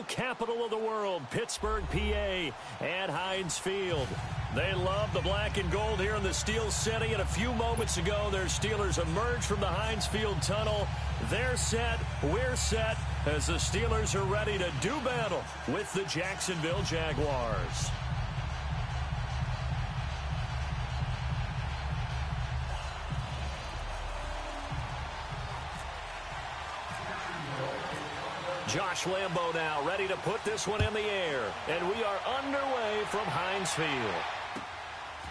Capital of the world, Pittsburgh, PA, at Heinz Field. They love the black and gold here in the Steel City, and a few moments ago, their Steelers emerged from the Heinz Field tunnel. They're set, we're set, as the Steelers are ready to do battle with the Jacksonville Jaguars. Josh Lambo now ready to put this one in the air. And we are underway from Heinz Field.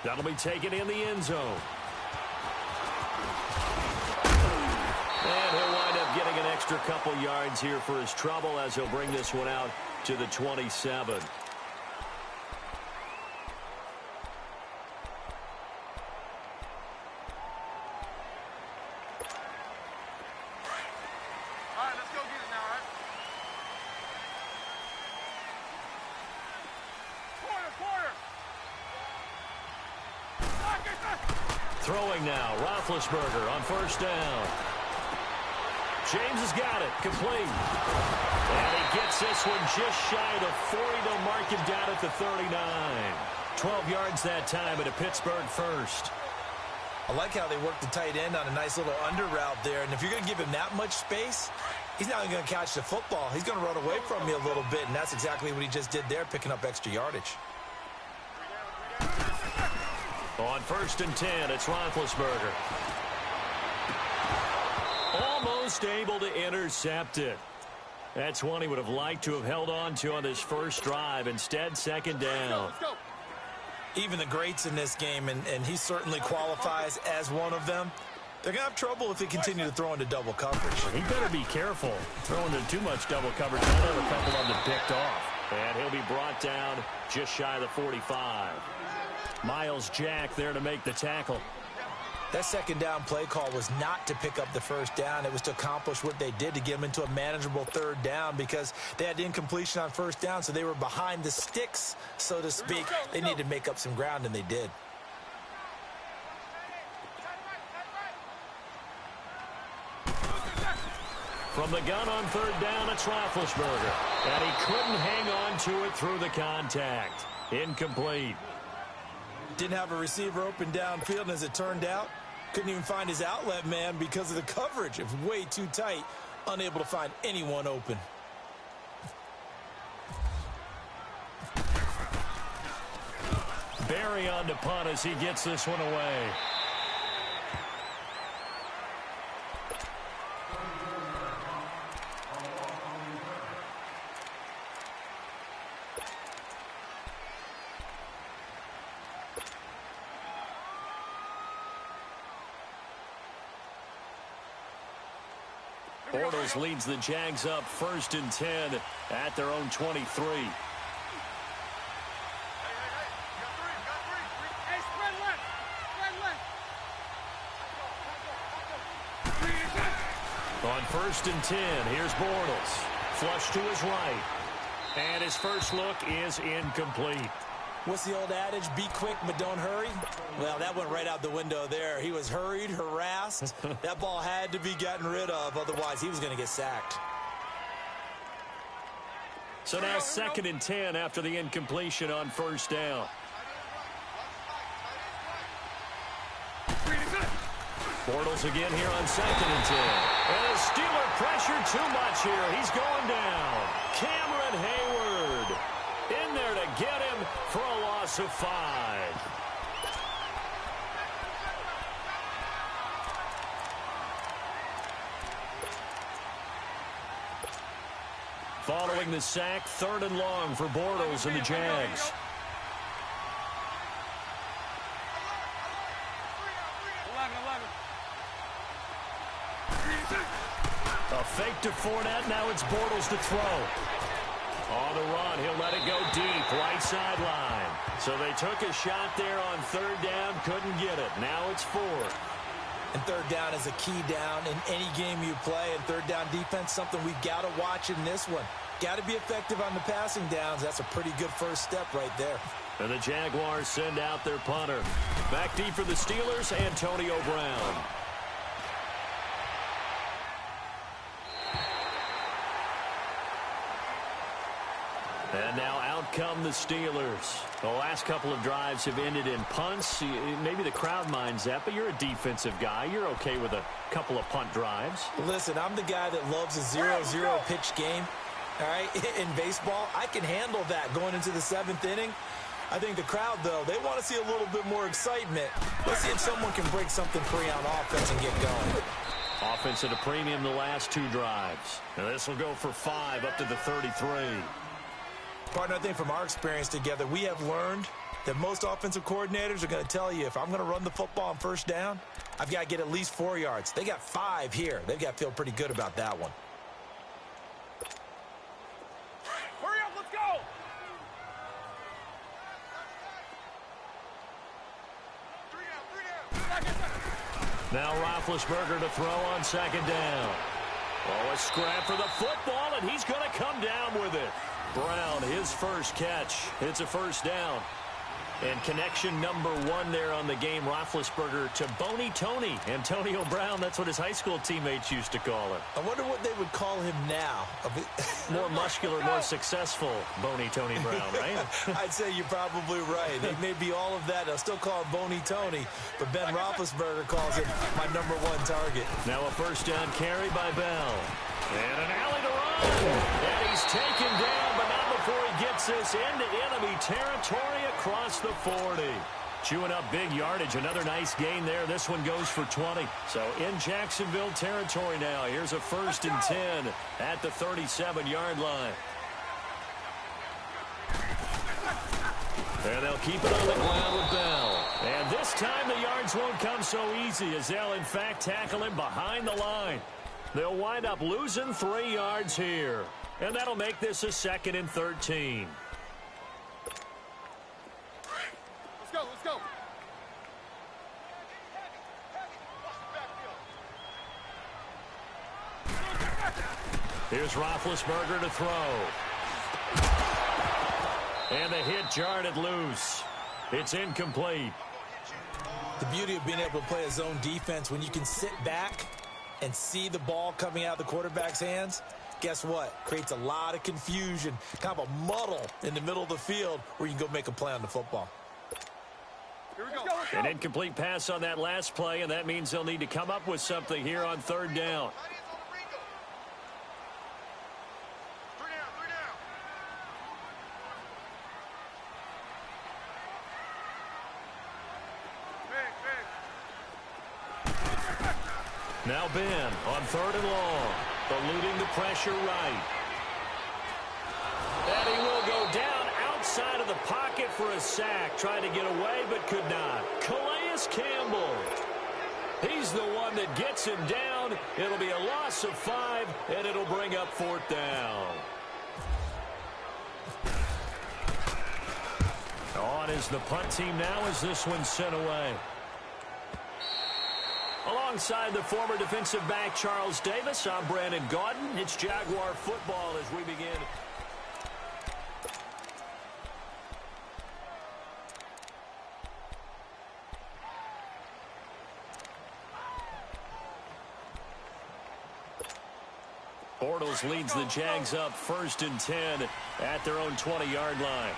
That'll be taken in the end zone. And he'll wind up getting an extra couple yards here for his trouble as he'll bring this one out to the 27. Throwing now, Roethlisberger on first down. James has got it, complete. And he gets this one just shy of the 40. They'll mark him down at the 39. 12 yards that time at a Pittsburgh first. I like how they work the tight end on a nice little under route there. And if you're going to give him that much space, he's not going to catch the football. He's going to run away from you a little bit, and that's exactly what he just did there, picking up extra yardage. On first and 10, it's Roethlisberger. Almost able to intercept it. That's one he would have liked to have held on to on this first drive. Instead, second down. Let's go. Even the greats in this game, and he certainly qualifies as one of them, they're going to have trouble if they continue to throw into double coverage. He better be careful. Throwing into too much double coverage. I'll have a couple of them picked off. And he'll be brought down just shy of the 45. Miles Jack there to make the tackle. That second down play call was not to pick up the first down. It was to accomplish what they did to get them into a manageable third down because they had incompletion on first down, so they were behind the sticks, so to speak. They needed to make up some ground, and they did. From the gun on third down, it's Roethlisberger. And he couldn't hang on to it through the contact. Incomplete. Didn't have a receiver open downfield, and as it turned out, couldn't even find his outlet man because of the coverage. It was way too tight, unable to find anyone open. Barry on to punt as he gets this one away. Bortles leads the Jags up first and 10 at their own 23. On first and 10, here's Bortles. Flush to his right. And his first look is incomplete. What's the old adage? Be quick, but don't hurry. Well, that went right out the window there. He was hurried, harassed. That ball had to be gotten rid of. Otherwise, he was going to get sacked. So now second and 10 after the incompletion on first down. Bortles again here on second and 10. And a Steeler pressure too much here. He's going down. Cameron Hayward in there to get him for a loss of 5. Following the sack, third and long for Bortles and the Jags. A fake to Fournette. Now it's Bortles to throw. On the run, he'll let it go deep, right sideline. So they took a shot there on third down, couldn't get it. Now it's fourth. And third down is a key down in any game you play. And third down defense, something we've got to watch in this one. Got to be effective on the passing downs. That's a pretty good first step right there. And the Jaguars send out their punter. Back deep for the Steelers, Antonio Brown. And now out come the Steelers. The last couple of drives have ended in punts. Maybe the crowd minds that, but you're a defensive guy. You're okay with a couple of punt drives. Listen, I'm the guy that loves a 0-0 pitch game. All right, in baseball, I can handle that going into the 7th inning. I think the crowd, though, they want to see a little bit more excitement. Let's see if someone can break something free on offense and get going. Offense at a premium the last 2 drives. Now this will go for 5 up to the 33. Partner, I think from our experience together, we have learned that most offensive coordinators are going to tell you, if I'm going to run the football on first down, I've got to get at least 4 yards. They got 5 here. They've got to feel pretty good about that one. Hurry up, let's go! Now Roethlisberger to throw on 2nd down. Oh, a scrap for the football, and he's going to come down with it. Brown, his first catch. It's a first down. And connection number 1 there on the game, Roethlisberger to Boney Tony. Antonio Brown, that's what his high school teammates used to call him. I wonder what they would call him now. More muscular, more successful Boney Tony Brown, right? I'd say you're probably right. It may be all of that. They'll still call him Boney Tony, but Ben Roethlisberger calls him my number 1 target. Now a first down carry by Bell. And an alley to run. And he's taken down, but not before he gets this into enemy territory across the 40. Chewing up big yardage. Another nice gain there. This one goes for 20. So in Jacksonville territory now. Here's a 1st and 10 at the 37-yard line. And they'll keep it on the ground with Bell. And this time the yards won't come so easy as they'll, in fact, tackle him behind the line. They'll wind up losing 3 yards here. And that'll make this a 2nd and 13. Let's go, let's go. Here's Roethlisberger to throw. And the hit jarred it loose. It's incomplete. The beauty of being able to play a zone defense, when you can sit back and see the ball coming out of the quarterback's hands, guess what? Creates a lot of confusion, kind of a muddle in the middle of the field where you can go make a play on the football. Here we go. An incomplete pass on that last play, and that means they'll need to come up with something here on 3rd down. Now Ben on 3rd and long, eluding the pressure right. And he will go down outside of the pocket for a sack. Tried to get away, but could not. Calais Campbell. He's the one that gets him down. It'll be a loss of 5, and it'll bring up 4th down. On is the punt team now as this one's sent away. Alongside the former defensive back Charles Davis, I'm Brandon Gaudin. It's Jaguar football as we begin. Bortles leads the Jags up 1st and 10 at their own 20-yard line.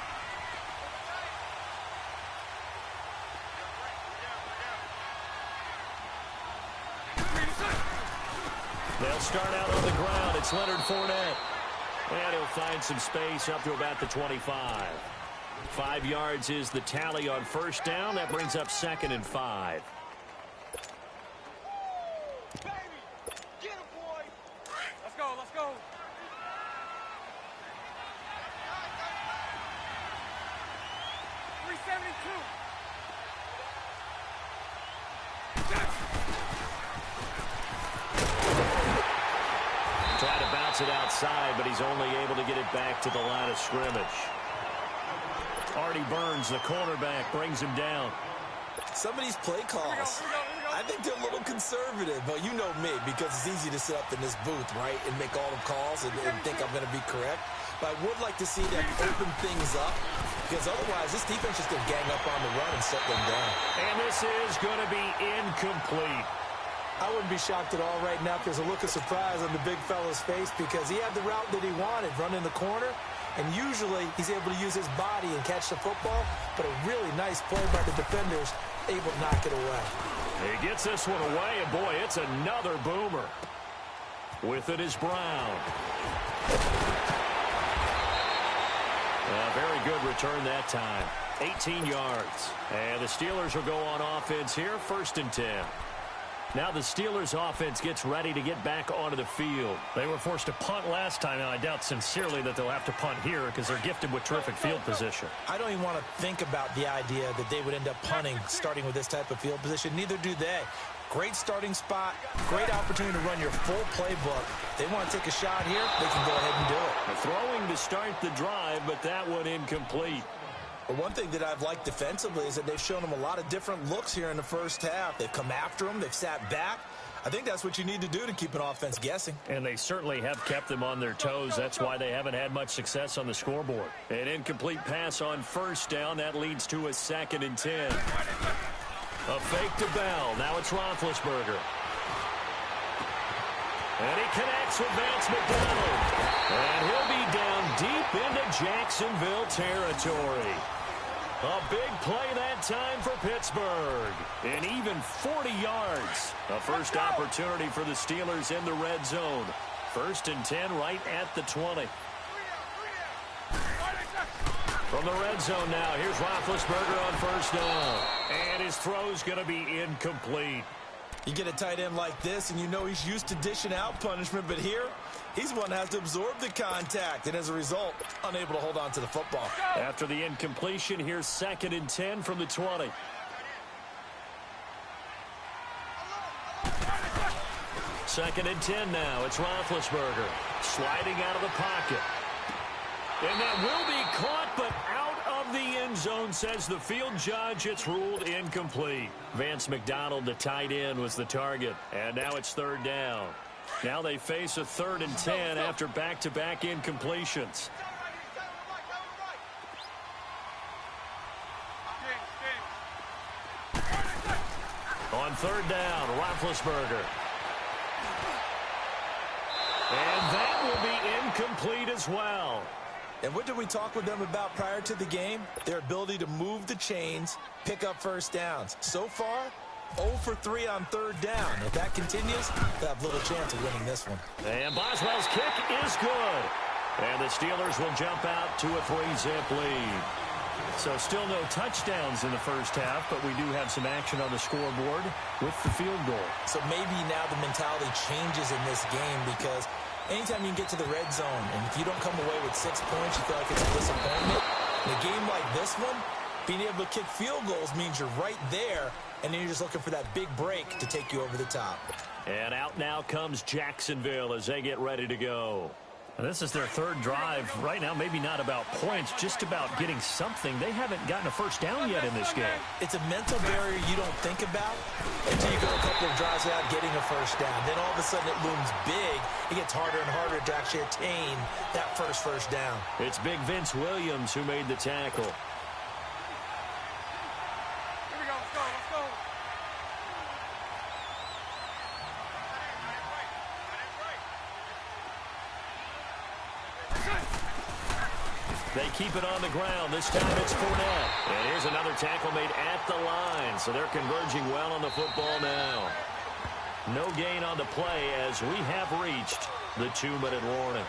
They'll start out on the ground. It's Leonard Fournette. And he'll find some space up to about the 25. 5 yards is the tally on 1st down. That brings up 2nd and 5. Baby, get him, boy. Let's go, let's go. Tried to bounce it outside, but he's only able to get it back to the line of scrimmage. Artie Burns, the cornerback, brings him down. Some of these play calls, I think they're a little conservative, but you know me, because it's easy to sit up in this booth, right, and make all the calls and think I'm going to be correct. But I would like to see them open things up, because otherwise this defense is going to gang up on the run and shut them down. And this is going to be incomplete. I wouldn't be shocked at all right now if there's a look of surprise on the big fella's face, because he had the route that he wanted, running the corner, and usually he's able to use his body and catch the football, but a really nice play by the defenders, able to knock it away. He gets this one away, and boy, it's another boomer. With it is Brown. A very good return that time. 18 yards. And the Steelers will go on offense here, 1st and 10. Now the Steelers offense gets ready to get back onto the field. They were forced to punt last time, and I doubt sincerely that they'll have to punt here because they're gifted with terrific field position. I don't even want to think about the idea that they would end up punting starting with this type of field position. Neither do they. Great starting spot, great opportunity to run your full playbook. They want to take a shot here, they can go ahead and do it. Throwing to start the drive, but that one incomplete. But one thing that I've liked defensively is that they've shown them a lot of different looks here in the first half. They've come after them. They've sat back. I think that's what you need to do to keep an offense guessing. And they certainly have kept them on their toes. That's why they haven't had much success on the scoreboard. An incomplete pass on 1st down. That leads to a 2nd and 10. A fake to Bell. Now it's Roethlisberger. And he connects with Vance McDonald. And he'll be down deep into Jacksonville territory. A big play that time for Pittsburgh. And even 40 yards. A first opportunity for the Steelers in the red zone. 1st and 10 right at the 20. From the red zone now, here's Roethlisberger on 1st down. And his throw's going to be incomplete. You get a tight end like this, and you know he's used to dishing out punishment, but here, he's the one that has to absorb the contact, and as a result, unable to hold on to the football. After the incompletion, here's 2nd and 10 from the 20. Second and 10 now. It's Roethlisberger sliding out of the pocket. And that will be caught, but out of the end zone, says the field judge. It's ruled incomplete. Vance McDonald, the tight end, was the target. And now it's 3rd down. Now they face a 3rd and 10 after back-to-back incompletions. On 3rd down, Roethlisberger. And that will be incomplete as well. And what did we talk with them about prior to the game? Their ability to move the chains, pick up 1st downs. So far, 0 for 3 on 3rd down. If that continues, they'll have little chance of winning this one. And Boswell's kick is good. And the Steelers will jump out to a 3-zip lead. So still no touchdowns in the first half, but we do have some action on the scoreboard with the field goal. So maybe now the mentality changes in this game because anytime you can get to the red zone, and if you don't come away with 6 points, you feel like it's a disappointment. In a game like this one, being able to kick field goals means you're right there, and then you're just looking for that big break to take you over the top. And out now comes Jacksonville as they get ready to go. This is their 3rd drive. Right now, maybe not about points, just about getting something. They haven't gotten a 1st down yet in this game. It's a mental barrier you don't think about until you go a couple of drives without getting a 1st down. Then all of a sudden it looms big. It gets harder and harder to actually attain that first down. It's big Vince Williams who made the tackle. Here we go. Let's go. Let's go. They keep it on the ground. This time it's Fournette. And here's another tackle made at the line. So they're converging well on the football now. No gain on the play as we have reached the 2-minute warning.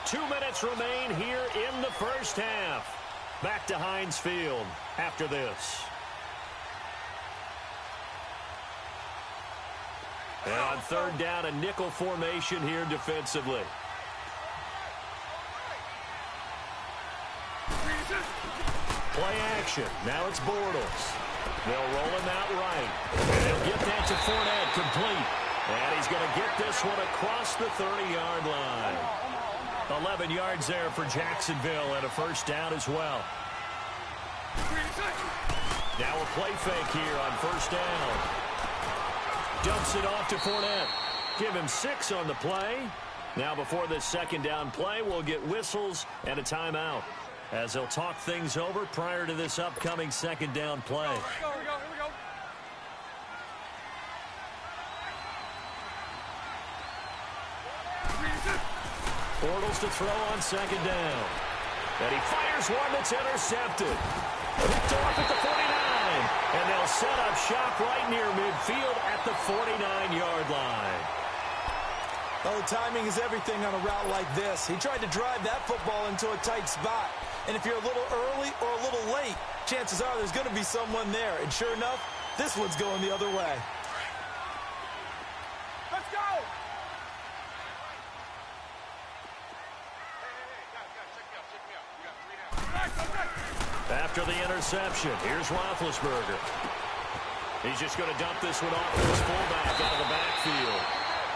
2 minutes remain here in the first half. Back to Heinz Field after this. And on 3rd down, a nickel formation here defensively. Play action. Now it's Bortles. They'll roll him out right. And they'll get that to Fournette complete. And he's going to get this one across the 30-yard line. 11 yards there for Jacksonville and a 1st down as well. Now a play fake here on 1st down. Dumps it off to Fournette. Give him 6 on the play. Now before this 2nd down play, we'll get whistles and a timeout as they'll talk things over prior to this upcoming 2nd down play. Here we go. Here we go. Bortles to throw on second down. And he fires one that's intercepted. Picked off at the 49. And they'll set up shop right near midfield at the 49-yard line. Oh, timing is everything on a route like this. He tried to drive that football into a tight spot. And if you're a little early or a little late, chances are there's going to be someone there. And sure enough, this one's going the other way. Let's go! After the interception, here's Roethlisberger. He's just going to dump this one off to his fullback out of the backfield.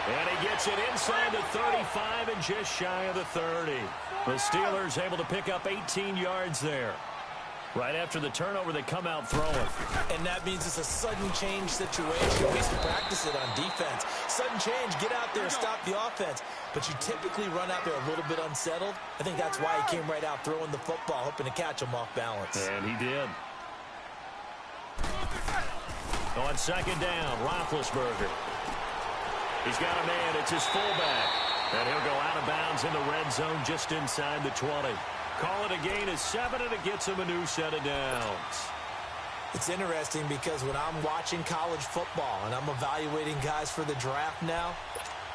And he gets it inside the 35 and just shy of the 30. The Steelers able to pick up 18 yards there. Right after the turnover, they come out throwing. And that means it's a sudden change situation. We used to practice it on defense. Sudden change, get out there, stop the offense. But you typically run out there a little bit unsettled. I think that's why he came right out throwing the football, hoping to catch him off balance. And he did. On second down, Roethlisberger. He's got a man. It's his fullback. And he'll go out of bounds in the red zone just inside the 20. Call it a gain of 7, and it gets him a new set of downs. It's interesting because when I'm watching college football and I'm evaluating guys for the draft now,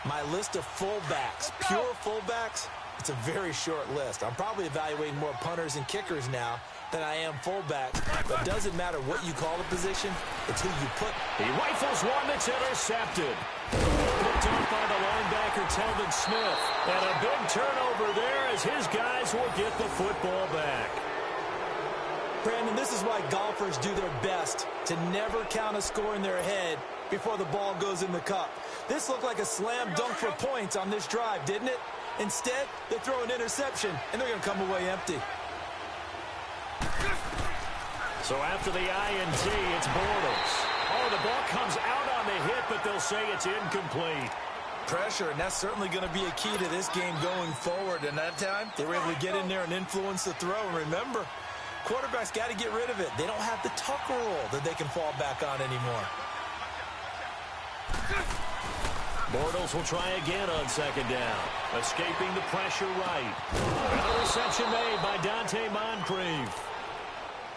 my list of fullbacks, pure fullbacks, it's a very short list. I'm probably evaluating more punters and kickers now than I am fullbacks. But it doesn't matter what you call the position, it's who you put. He rifles one that's intercepted. Picked off by the linebacker, Telvin Smith. And a big turnover there as his guys will get the football back. Brandon, this is why golfers do their best to never count a score in their head before the ball goes in the cup. This looked like a slam dunk for points on this drive, didn't it? Instead, they throw an interception, and they're going to come away empty. So after the INT, it's Bortles. Oh, the ball comes out on the hit, but they'll say it's incomplete. Pressure, and that's certainly going to be a key to this game going forward. And that time, they were able to get in there and influence the throw. And remember, quarterbacks got to get rid of it. They don't have the Tucker rule that they can fall back on anymore. Bortles will try again on second down. Escaping the pressure right. Another reception made by Dante Moncrief.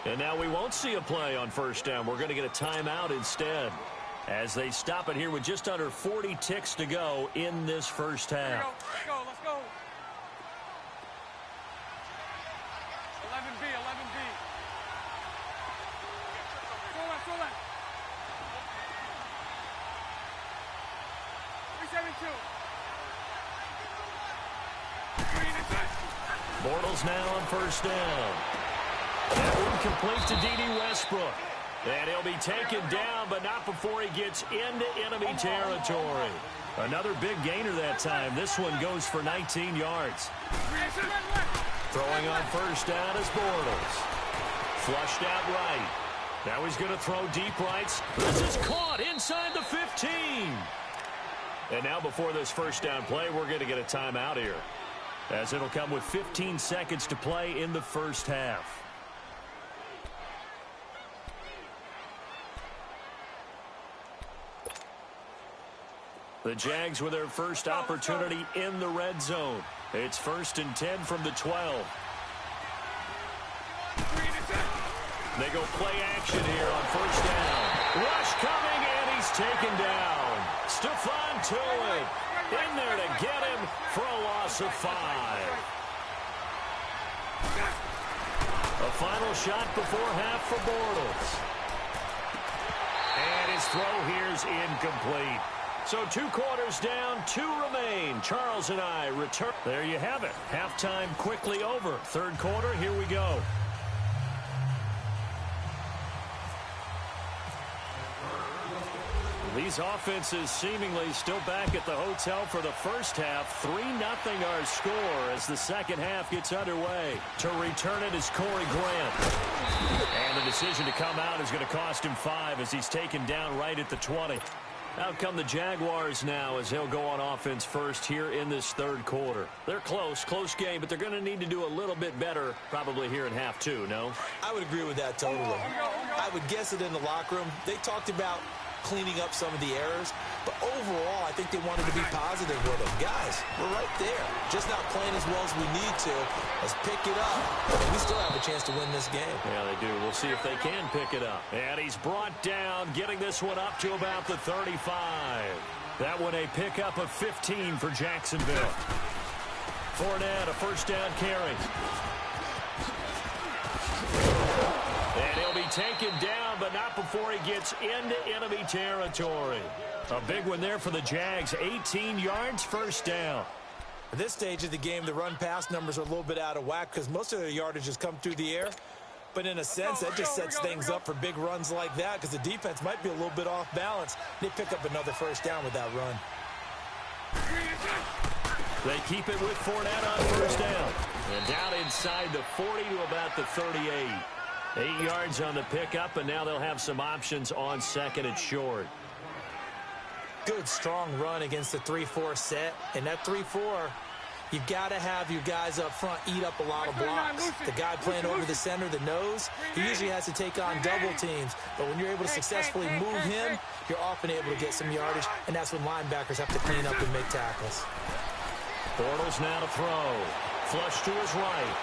And now we won't see a play on first down. We're going to get a timeout instead, as they stop it here with just under 40 ticks to go in this first half. Let's go, let's go. 11B, 11B. Go left. 372. Bortles now on first down. That one complete to D.D. Westbrook. And he'll be taken down, but not before he gets into enemy territory. Another big gainer that time. This one goes for 19 yards. Throwing on first down is Bortles. Flushed out right. Now he's going to throw deep rights. This is caught inside the 15. And now before this first down play, we're going to get a timeout here, as it'll come with 15 seconds to play in the first half. The Jags with their first opportunity in the red zone. It's 1st and 10 from the 12. They go play action here on first down. Rush coming, and he's taken down. Stephon Tuitt in there to get him for a loss of 5. A final shot before half for Bortles. And his throw here's incomplete. So 2 quarters down, 2 remain. Charles and I return. There you have it. Halftime quickly over. Third quarter, here we go. These offenses seemingly still back at the hotel for the first half. 3-0 our score as the second half gets underway. To return it is Corey Grant. And the decision to come out is going to cost him 5 as he's taken down right at the 20. Out come the Jaguars now as he'll go on offense first here in this third quarter. They're close game, but they're going to need to do a little bit better probably here in half 2, no? I would agree with that totally. I would guess it in the locker room. They talked about cleaning up some of the errors. But overall, I think they wanted to be positive with them. Guys, we're right there. Just not playing as well as we need to. Let's pick it up. And we still have a chance to win this game. Yeah, they do. We'll see if they can pick it up. And he's brought down, getting this one up to about the 35. That one a pickup of 15 for Jacksonville. Fournette, a first down carry. And he'll be taken down, but not before he gets into enemy territory. A big one there for the Jags. 18 yards, first down. At this stage of the game, the run-pass numbers are a little bit out of whack because most of their yardage has come through the air. But in a sense, that just sets things up for big runs like that because the defense might be a little bit off balance. They pick up another first down with that run. They keep it with Fournette on first down. And down inside the 40 to about the 38. 8 yards on the pickup, and now they'll have some options on second and short. Good, strong run against the 3-4 set. And that 3-4, you've got to have your guys up front eat up a lot of blocks. The guy playing over the center, the nose, he usually has to take on double teams. But when you're able to successfully move him, you're often able to get some yardage, and that's when linebackers have to clean up and make tackles. Bortles now to throw. Flush to his right.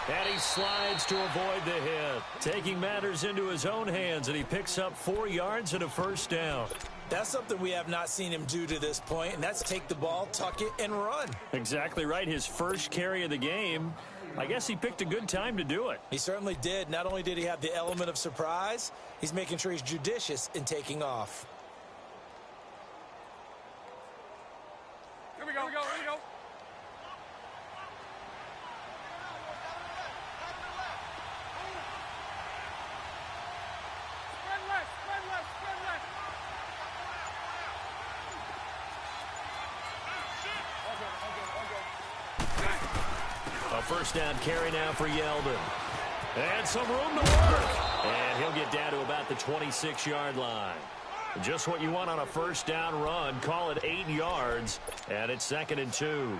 And he slides to avoid the hit. Taking matters into his own hands, and he picks up 4 yards and a first down. That's something we have not seen him do to this point, and that's take the ball, tuck it, and run. Exactly right. His first carry of the game. I guess he picked a good time to do it. He certainly did. Not only did he have the element of surprise, he's making sure he's judicious in taking off. Here we go, here we go, here we go. A first down carry now for Yeldon. And some room to work. And he'll get down to about the 26-yard line. Just what you want on a first down run. Call it 8 yards. And it's 2nd and 2. Here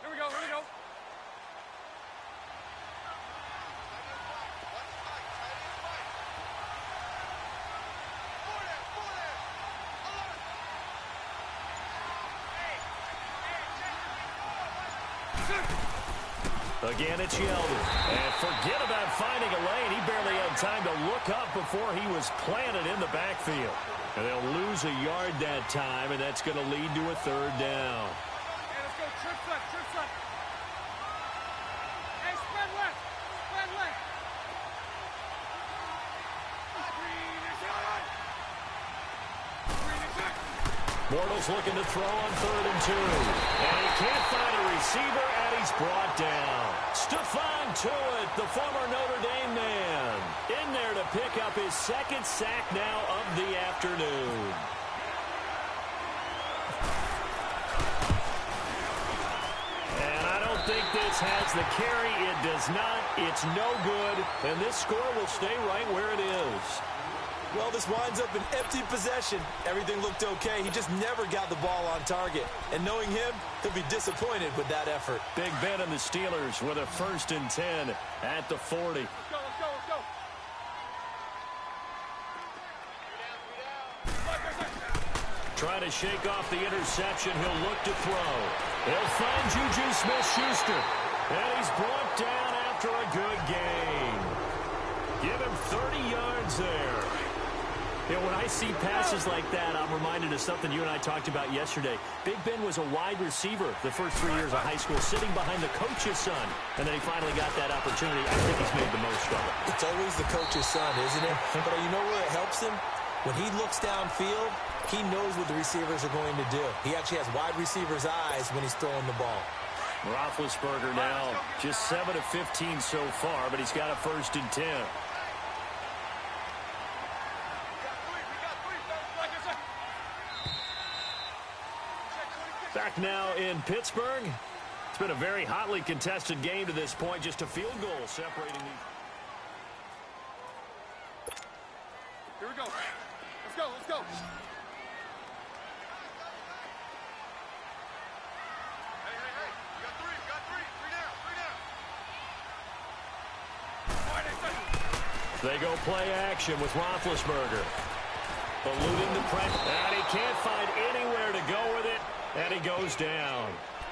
we go, here we go. Again, it's Yeldon. And forget about finding a lane. He barely had time to look up before he was planted in the backfield. And they'll lose a yard that time, and that's going to lead to a third down. Hey, let's go. Trips left, trips left. Hey, spread left, spread left. Green is on. Green is on. Bortles looking to throw on 3rd and 2. And he can't find a receiver, and he's brought down. Stephon Tuitt, the former Notre Dame man, in there to pick up his 2nd sack now of the afternoon. And I don't think this has the carry. It does not. It's no good. And this score will stay right where it is. Well, this winds up an empty possession. Everything looked okay. He just never got the ball on target. And knowing him, he'll be disappointed with that effort. Big Ben and the Steelers with a 1st and 10 at the 40. Let's go, let's go, let's go. Trying to shake off the interception. He'll look to throw. He'll find Juju Smith-Schuster. And he's brought down after a good game. Give him 30 yards there. You know, when I see passes like that, I'm reminded of something you and I talked about yesterday. Big Ben was a wide receiver the first 3 years of high school, sitting behind the coach's son. And then he finally got that opportunity. I think he's made the most of it. It's always the coach's son, isn't it? But you know where it helps him? When he looks downfield, he knows what the receivers are going to do. He actually has wide receivers' eyes when he's throwing the ball. Roethlisberger now just 7 of 15 so far, but he's got a 1st and 10. Back now in Pittsburgh. It's been a very hotly contested game to this point. Just a field goal separating these. Here we go. Let's go, let's go. Hey, hey, hey. You got three down, three down. They go play action with Roethlisberger. Eluding the pressure. And he can't find anywhere to go with it. And he goes down.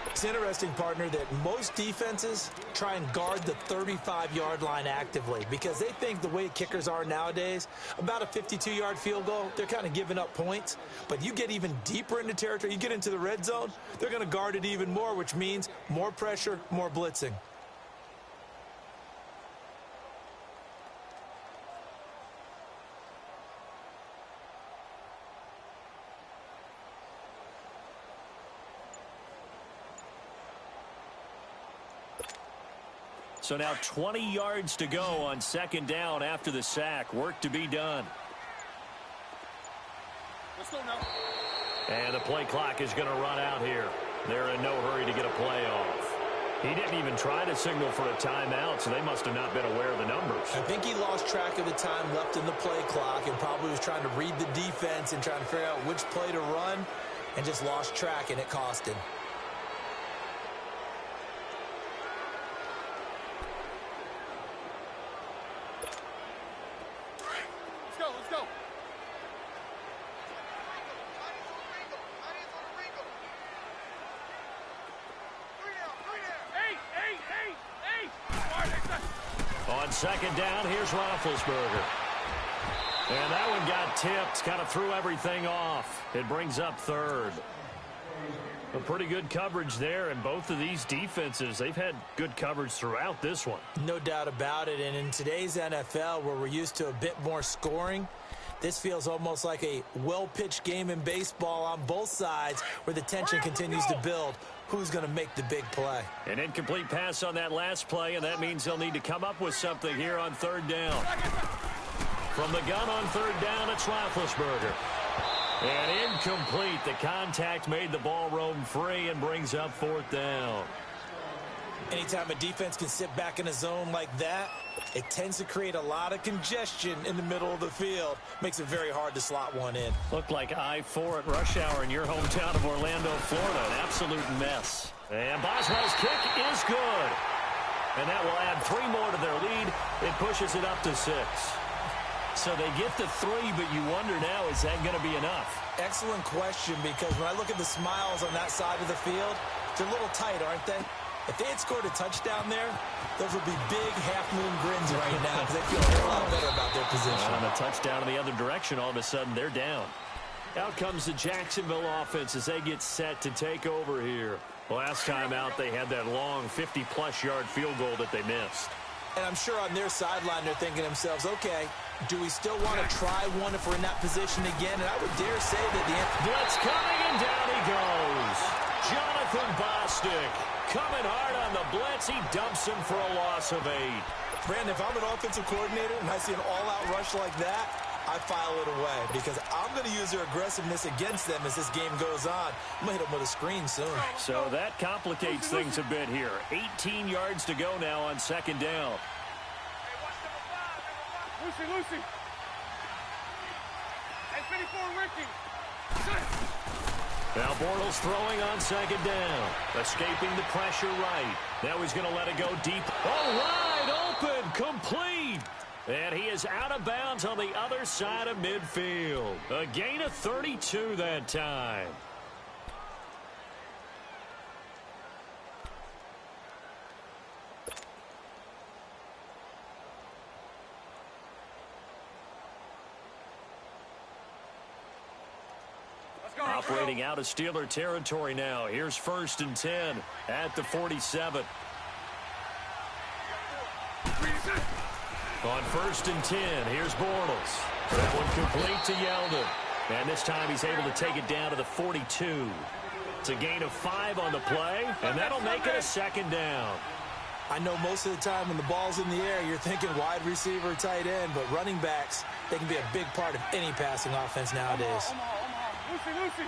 It's interesting, partner, that most defenses try and guard the 35-yard line actively because they think the way kickers are nowadays, about a 52-yard field goal, they're kind of giving up points. But you get even deeper into territory, you get into the red zone, they're going to guard it even more, which means more pressure, more blitzing. So now 20 yards to go on second down after the sack. Work to be done. Let's go now. And the play clock is going to run out here. They're in no hurry to get a play off. He didn't even try to signal for a timeout, so they must have not been aware of the numbers. I think he lost track of the time left in the play clock and probably was trying to read the defense and trying to figure out which play to run and just lost track, and it cost him. Let's go. On second down, here's Roethlisberger. And that one got tipped, kind of threw everything off. It brings up third. A pretty good coverage there, and both of these defenses, they've had good coverage throughout this one. No doubt about it, and in today's NFL, where we're used to a bit more scoring, this feels almost like a well-pitched game in baseball on both sides where the tension continues to build. Who's going to make the big play? An incomplete pass on that last play, and that means they'll need to come up with something here on third down. From the gun on third down, it's Roethlisberger. And incomplete. The contact made the ball roam free and brings up fourth down. Anytime a defense can sit back in a zone like that, it tends to create a lot of congestion in the middle of the field. Makes it very hard to slot one in. Looked like I-4 at rush hour in your hometown of Orlando, Florida. An absolute mess. And Boswell's kick is good. And that will add 3 more to their lead. It pushes it up to 6. So they get to 3, but you wonder now, is that going to be enough? Excellent question, because when I look at the smiles on that side of the field, they're a little tight, aren't they? If they had scored a touchdown there, those would be big half-moon grins right now because they feel a whole lot better about their position. On a touchdown in the other direction, all of a sudden they're down. Out comes the Jacksonville offense as they get set to take over here. Last time out, they had that long 50-plus yard field goal that they missed. And I'm sure on their sideline they're thinking to themselves, okay, do we still want to try one if we're in that position again? And I would dare say that the blitz coming, and down he goes. Jonathan Bostic coming hard on the blitz. He dumps him for a loss of 8. Brandon, if I'm an offensive coordinator and I see an all-out rush like that, I file it away because I'm going to use their aggressiveness against them as this game goes on. I'm going to hit them with a screen soon. So that complicates things a bit here. 18 yards to go now on second down. Lucy. And 54 Ricky. Now Bortles throwing on second down. Escaping the pressure right. Now he's going to let it go deep. Oh, wide open. Complete. And he is out of bounds on the other side of midfield. A gain of 32 that time. Operating out of Steeler territory now. Here's 1st and 10 at the 47. On 1st and 10, here's Bortles. That one complete to Yeldon. And this time he's able to take it down to the 42. It's a gain of 5 on the play, and that'll make it a second down. I know most of the time when the ball's in the air, you're thinking wide receiver, tight end, but running backs, they can be a big part of any passing offense nowadays. Lucy.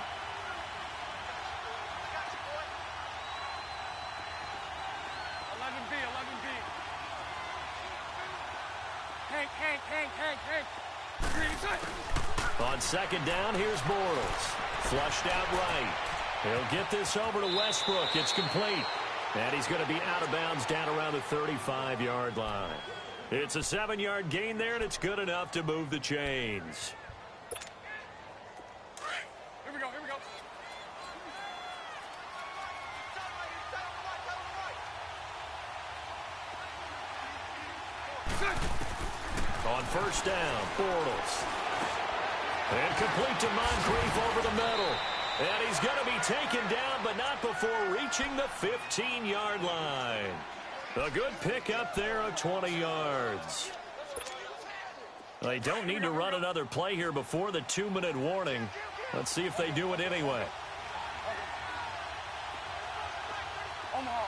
Hank. On second down, here's Bortles. Flushed out right. He'll get this over to Westbrook. It's complete. And he's going to be out of bounds down around the 35-yard line. It's a 7-yard gain there, and it's good enough to move the chains. Here we go, here we go. On first down, Bortles. And complete to Moncrief over the middle. And he's going to be taken down, but not before reaching the 15-yard line. A good pick up there of 20 yards. They don't need to run another play here before the 2-minute warning. Let's see if they do it anyway. Omaha.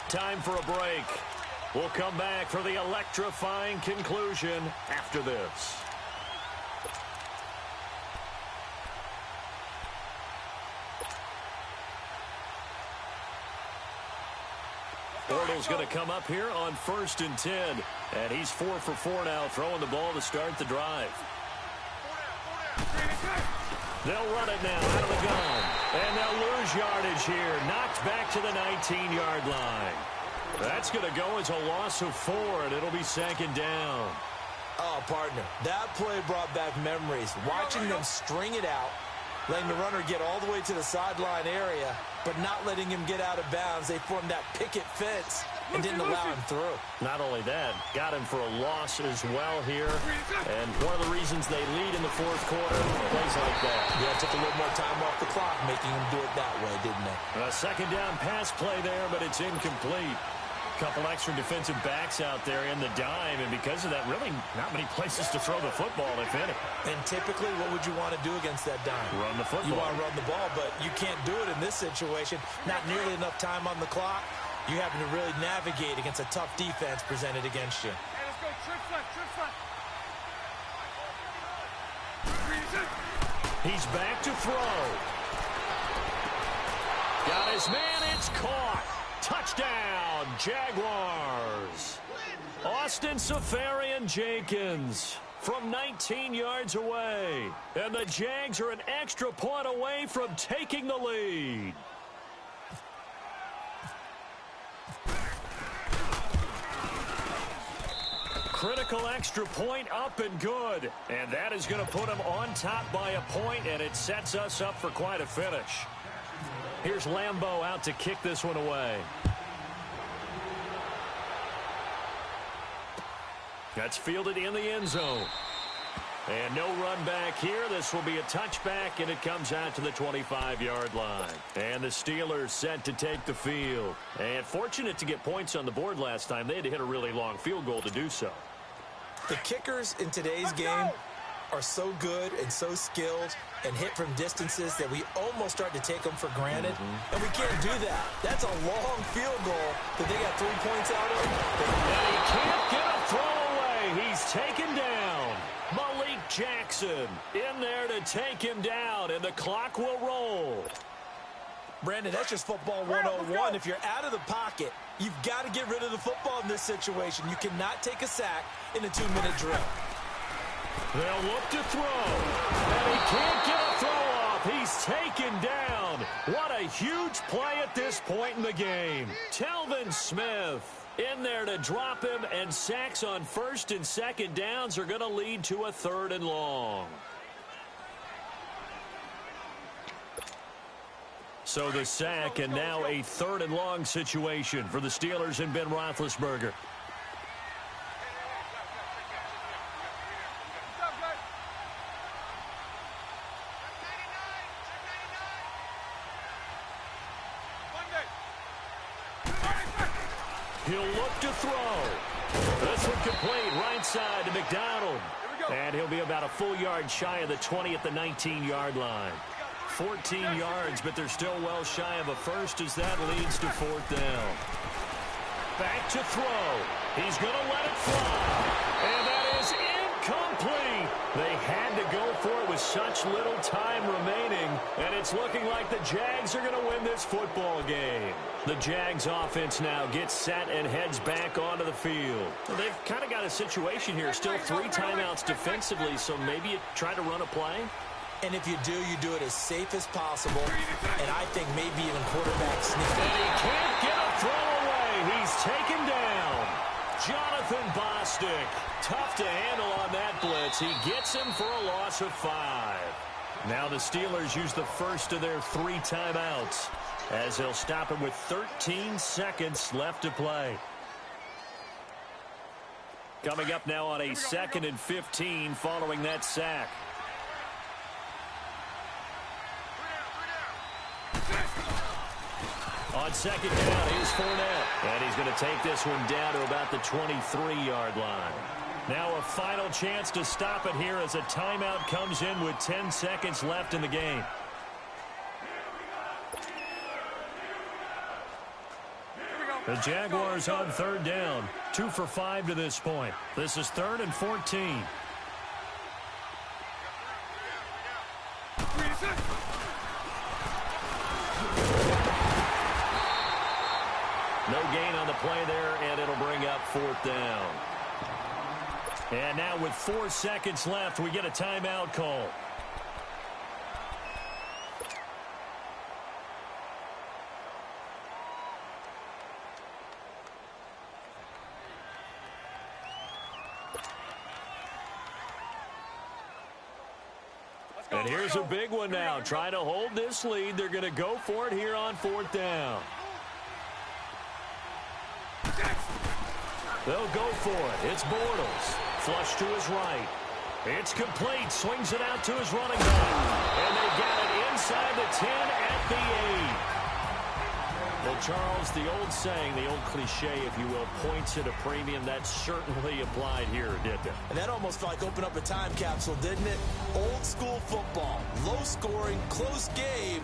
Time for a break. We'll come back for the electrifying conclusion after this. Bortles going to come up here on 1st and 10. And he's 4 for 4 now, throwing the ball to start the drive. They'll run it now out of the gun. And they'll lose yardage here. Knocked back to the 19-yard line. That's going to go as a loss of 4, and it'll be 2nd down. Oh, partner, that play brought back memories. Watching them string it out, letting the runner get all the way to the sideline area, but not letting him get out of bounds. They formed that picket fence and didn't allow him through. Not only that, got him for a loss as well here. And one of the reasons they lead in the 4th quarter, plays like that. Yeah, took a little more time off the clock, making him do it that way, didn't they? A 2nd down pass play there, but it's incomplete. Couple extra defensive backs out there in the dime, and because of that, really not many places to throw the football, if any. And typically, what would you want to do against that dime? Run the football. You want to run the ball, but you can't do it in this situation. Not nearly enough time on the clock. You having to really navigate against a tough defense presented against you. Hey, let's go, trip front. He's back to throw. Got his man, it's caught. Touchdown, Jaguars. Austin Seferian-Jenkins from 19 yards away. And the Jags are an extra point away from taking the lead. Critical extra point up and good. And that is going to put them on top by a point, and it sets us up for quite a finish. Here's Lambeau out to kick this one away. That's fielded in the end zone. And no run back here. This will be a touchback, and it comes out to the 25-yard line. And the Steelers set to take the field. And fortunate to get points on the board last time. They had to hit a really long field goal to do so. The kickers in today's game are so good and so skilled and hit from distances that we almost start to take them for granted. And we can't do that. That's a long field goal that they got 3 points out of. And he can't get a throw away. He's taken down. Malik Jackson in there to take him down, and the clock will roll. Brandon, that's just football 101. If you're out of the pocket, you've got to get rid of the football in this situation. You cannot take a sack in a 2-minute drill. They'll look to throw, and he can't get a throw off. He's taken down. What a huge play at this point in the game. Telvin Smith in there to drop him, and sacks on 1st and 2nd downs are going to lead to a 3rd and long. So the sack, and now a 3rd and long situation for the Steelers and Ben Roethlisberger. He'll look to throw. This one complete, right side to McDonald. And he'll be about a full yard shy of the 20 at the 19-yard line. 14 yards, but they're still well shy of a first as that leads to 4th down. Back to throw. He's going to let it fly. And that is incomplete. They had to go for it with such little time remaining. And it's looking like the Jags are going to win this football game. The Jags offense now gets set and heads back onto the field. They've kind of got a situation here. Still 3 timeouts defensively, so maybe you try to run a play. And if you do it as safe as possible, and I think maybe even quarterback sneak. And he can't get a throw away. He's taken down. Jonathan Bostic. Tough to handle on that blitz. He gets him for a loss of 5. Now the Steelers use the first of their 3 timeouts as they'll stop him with 13 seconds left to play. Coming up now on a 2nd and 15 following that sack. On 2nd down, here's Fournette. And he's going to take this one down to about the 23-yard line. Now a final chance to stop it here as a timeout comes in with 10 seconds left in the game. The Jaguars on 3rd down. 2 for 5 to this point. This is 3rd and 14. No gain on the play there, and it'll bring up 4th down. And now with 4 seconds left, we get a timeout call. And here's a big one now. Trying to hold this lead. They're going to go for it here on 4th down. They'll go for it. It's Bortles. Flush to his right. It's complete. Swings it out to his running back. And they got it inside the 10 at the 8. Well, Charles, the old saying, the old cliche, if you will, points at a premium, that certainly applied here, didn't it? And that almost felt like opened up a time capsule, didn't it? Old school football. Low scoring, close game.